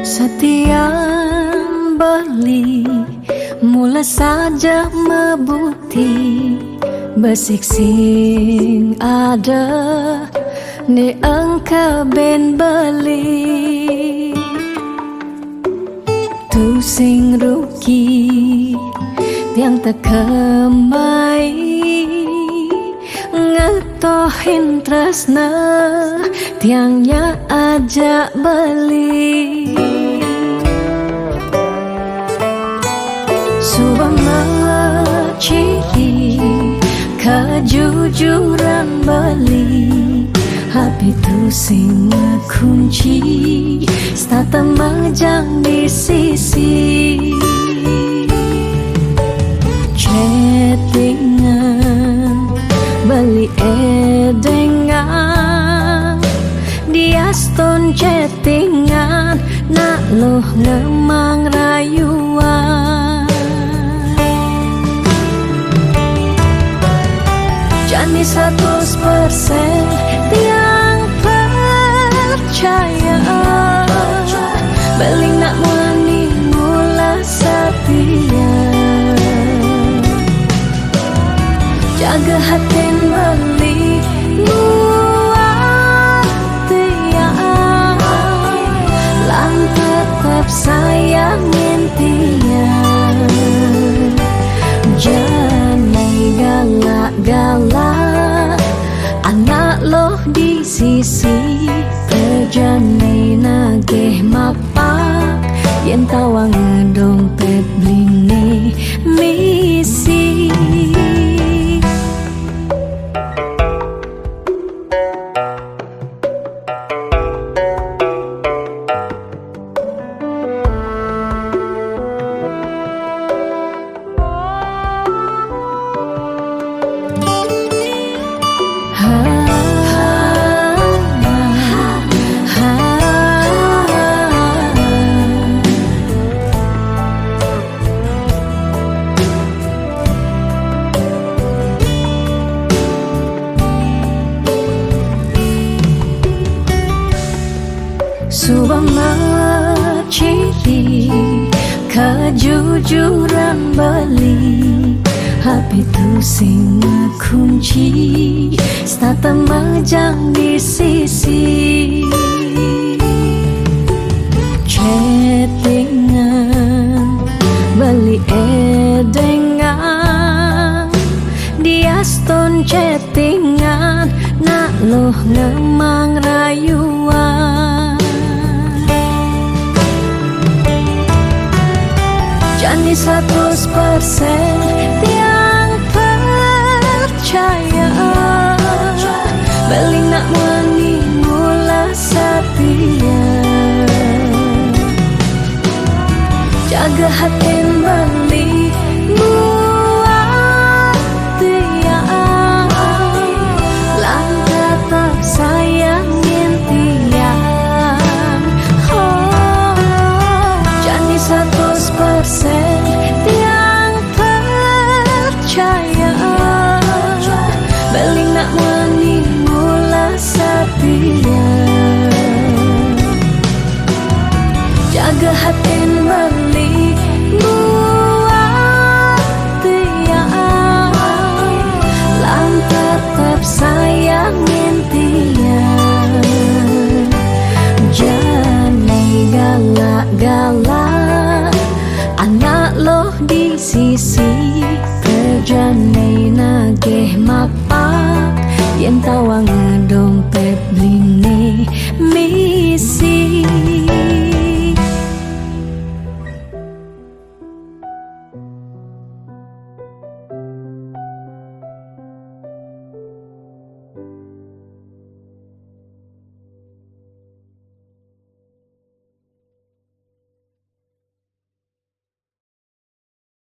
Setiap beli mula saja mebuti besik sing ada ni engkau ben beli tu sing rugi tiang tak kemai ngetohin tresna tiangnya ajak beli subang ciri kejujuran beli hati tu sing kunci stata majang di sisi chattingan beli edengan dia stone chattingan nak loh ngemang rayuan jani 100% tiang percaya beling nak mani mula setia jaga hati beli muat tiang lan tetap sayangin tiang jangan galak-galak anak loh di sisi perjane nageh mapak yen tawang dompet bline misi subang ciri kejujuran beli hati tu sing kunci stata majang di sisi chattingan beli edengan dia stone chattingan nak loh ngemang rayuan jani 100% tiang percaya beling nak mani mula setia jaga hati beli muat tiang lan tetap sayangin tiang jani 100% tiang percaya beling nak mani mula setia jaga hati beli muat tiang lan tetap sayangin tiang jangan galak-galak anak loh di sisi perjane nageh mapak yen tawang dompet bline misi